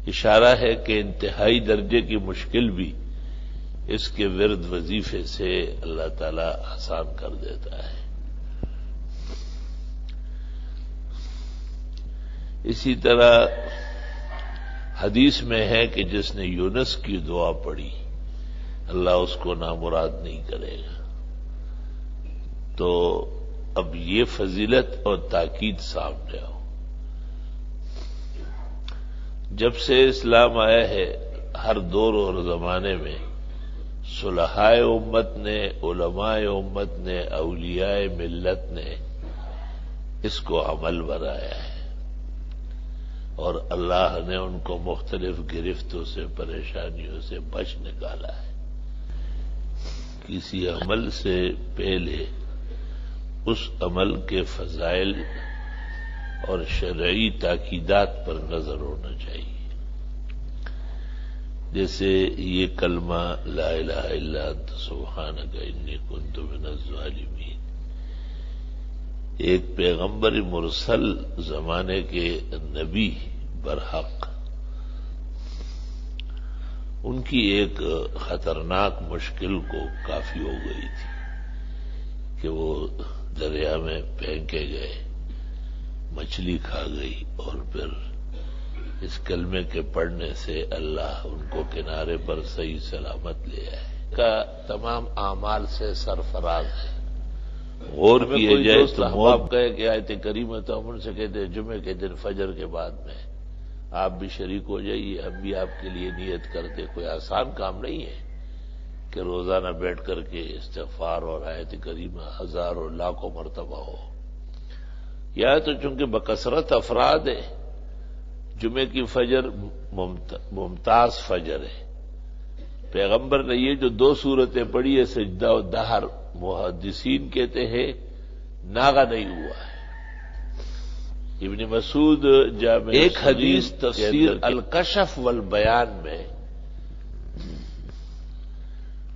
اشارہ ہے کہ انتہائی درجے کی مشکل بھی اس کے ورد وظیفے سے اللہ تعالی آسان کر دیتا ہے۔ اسی طرح حدیث میں ہے کہ جس نے یونس کی دعا پڑھی اللہ اس کو نامراد نہیں کرے گا۔ تو اب یہ فضیلت اور تاکید سامنے آؤ۔ جب سے اسلام آیا ہے ہر دور اور زمانے میں صلحائے امت نے، علماء امت نے، اولیاء ملت نے اس کو عمل بنایا ہے، اور اللہ نے ان کو مختلف گرفتوں سے، پریشانیوں سے بچ نکالا ہے۔ کسی عمل سے پہلے اس عمل کے فضائل اور شرعی تاکیدات پر نظر ہونا چاہیے۔ جیسے یہ کلمہ لا الہ الا انت سبحانک انی کنت من الظالمین، ایک پیغمبر مرسل زمانے کے نبی برحق، ان کی ایک خطرناک مشکل کو کافی ہو گئی تھی کہ وہ دریا میں پھینکے گئے، مچھلی کھا گئی، اور پھر اس کلمے کے پڑھنے سے اللہ ان کو کنارے پر صحیح سلامت لے آئے۔ کا تمام اعمال سے سرفراز ہے۔ غور کیے جائے تو آپ کہے کہ آیت کریمہ تو ہم ان سے کہتے ہیں جمعے کے دن فجر کے بعد میں آپ بھی شریک ہو جائیے، ہم بھی آپ کے لیے نیت کرتے۔ کوئی آسان کام نہیں ہے کہ روزانہ بیٹھ کر کے استغفار اور آیت کریمہ ہزاروں لاکھوں مرتبہ ہو۔ یا تو چونکہ بکثرت افراد ہے، جمعے کی فجر ممتاز فجر ہے، پیغمبر نے یہ جو دو صورتیں پڑھی ہے سجدہ و دہر، محدثین کہتے ہیں ناغہ نہیں ہوا ہے۔ ابن مسعود جامع ایک حدیث تفسیر الکشف والبیان میں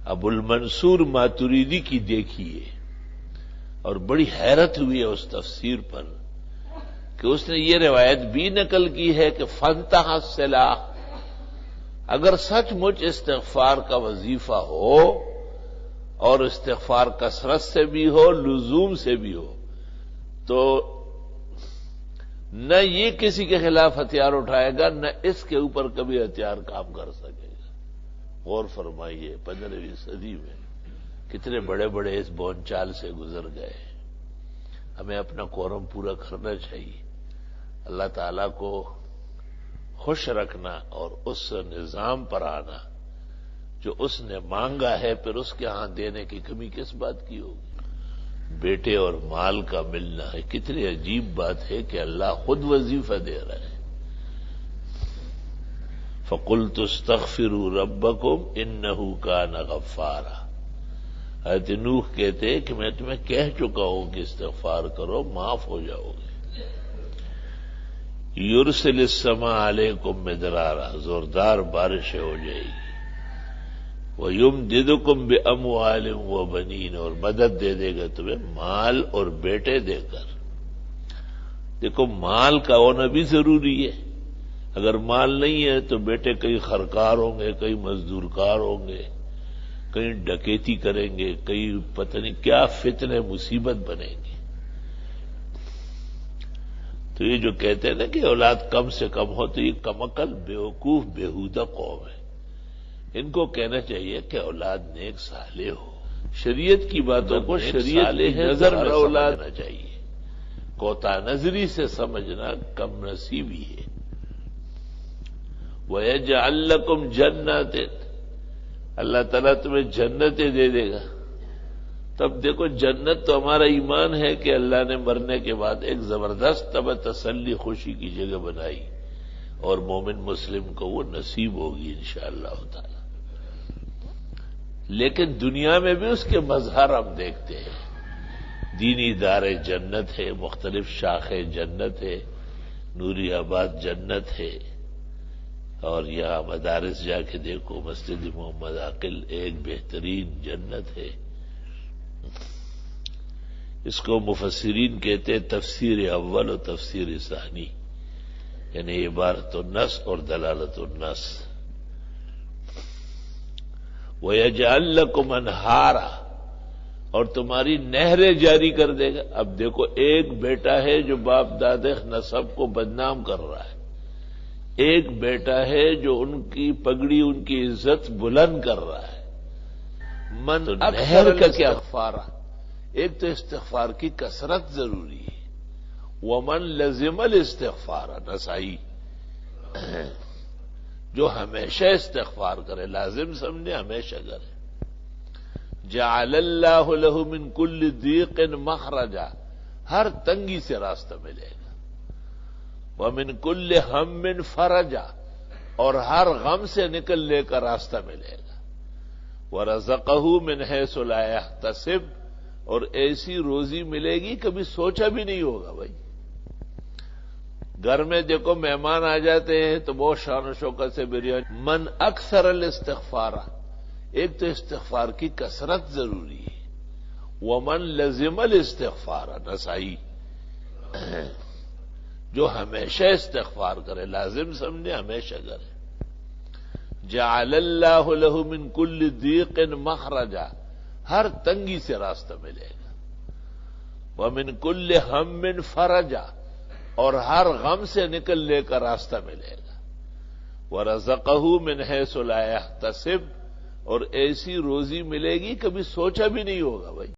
ابو المنصور ماتریدی کی دیکھی ہے، اور بڑی حیرت ہوئی ہے اس تفسیر پر کہ اس نے یہ روایت بھی نقل کی ہے کہ فانتہا الصلاح، اگر سچ مچ استغفار کا وظیفہ ہو اور استغفار کثرت سے بھی ہو، لزوم سے بھی ہو، تو نہ یہ کسی کے خلاف ہتھیار اٹھائے گا، نہ اس کے اوپر کبھی ہتھیار کام کر سکے گا۔ غور فرمائیے 15ویں صدی میں کتنے بڑے بڑے اس بون چال سے گزر گئے۔ ہمیں اپنا قورم پورا کرنا چاہیے، اللہ تعالی کو خوش رکھنا اور اس نظام پر آنا جو اس نے مانگا ہے، پھر اس کے ہاں دینے کی کمی کس بات کی ہوگی؟ بیٹے اور مال کا ملنا ہے، کتنی عجیب بات ہے کہ اللہ خود وظیفہ دے رہا ہے۔ فَقُلْتُ اسْتَغْفِرُوا رَبَّكُمْ إِنَّهُ كَانَ غَفَّارًا۔ حضرت نوح کہتے کہ میں تمہیں کہہ چکا ہوں کہ استغفار کرو، معاف ہو جاؤ گے۔ یرسل السماء علیکم مدرارا، زوردار بارشیں ہو جائے گی۔ وَيُمْدِدُكُمْ بِأَمْوَالٍ وَبَنِينَ، اور مدد دے دے گا تمہیں مال اور بیٹے دے کر۔ دیکھو مال کا ہونا بھی ضروری ہے، اگر مال نہیں ہے تو بیٹے کئی خرکار ہوں گے، کئی مزدور کار ہوں گے، کہیں ڈکیتی کریں گے، کئی پتہ نہیں کیا فتنے مصیبت بنیں گے۔ تو یہ جو کہتے ہیں نا کہ اولاد کم سے کم ہو، تو یہ کم عقل بیوقوف بےہودہ قوم ہے۔ ان کو کہنا چاہیے کہ اولاد نیک صالح ہو، شریعت کی باتوں کو شریعت کی نظر میں سمجھنا چاہیے، کوتا نظری سے سمجھنا کم نصیبی ہے۔ وَيَجْعَلْ لَكُمْ جَنَّاتٍ، اللہ تعالیٰ تمہیں جنتیں دے دے گا۔ تب دیکھو جنت تو ہمارا ایمان ہے کہ اللہ نے مرنے کے بعد ایک زبردست طب تسلی خوشی کی جگہ بنائی، اور مومن مسلم کو وہ نصیب ہوگی انشاءاللہ تعالی۔ لیکن دنیا میں بھی اس کے مظہر ہم دیکھتے ہیں، دینی ادارے جنت ہے، مختلف شاخیں جنت ہے، نوری آباد جنت ہے، اور یہاں مدارس جا کے دیکھو، مسجد محمد عاقل ایک بہترین جنت ہے۔ اس کو مفسرین کہتے ہیں تفسیر اول و تفسیر ثانی، یعنی عبارت النص اور دلالت النص. وَيَجْعَلْ لَكُمْ أَنْهَارًا، اور تمہاری نہریں جاری کر دے گا. اب دیکھو، ایک بیٹا ہے جو باپ دادے نسب کو بدنام کر رہا ہے، ایک بیٹا ہے جو ان کی پگڑی، ان کی عزت بلند کر رہا ہے. من نہر کا کیا استغفار؟ ایک تو استغفار کی کثرت ضروری ہے. ومن لزم الاستغفار، نسائی، جو ہمیشہ استغفار کرے، لازم سمجھے ہمیشہ کرے. جعل اللہ لہ من کل ضیق مخرجا، ہر تنگی سے راستہ ملے گا. ومن کل ہم فرجا، اور ہر غم سے نکلنے کا راستہ ملے گا. ورزقہ من حیث لا یحتسب، اور ایسی روزی ملے گی کبھی سوچا بھی نہیں ہوگا. بھائی گھر میں دیکھو مہمان آ جاتے ہیں تو بہت شان و شوکت سے بریانی. من اکثر الاستغفار، ایک تو استغفار کی کثرت ضروری ہے. ومن لزم الاستغفار، نسائی، جو ہمیشہ استغفار کرے، لازم سمجھے ہمیشہ کرے. جعل اللہ لہ من کل ضیق مخرجا، ہر تنگی سے راستہ ملے گا. ومن کل ہم فرجا، اور ہر غم سے نکلنے کا راستہ ملے گا. ورزقہ من حیث لا یحتسب، اور ایسی روزی ملے گی کبھی سوچا بھی نہیں ہوگا. بھائی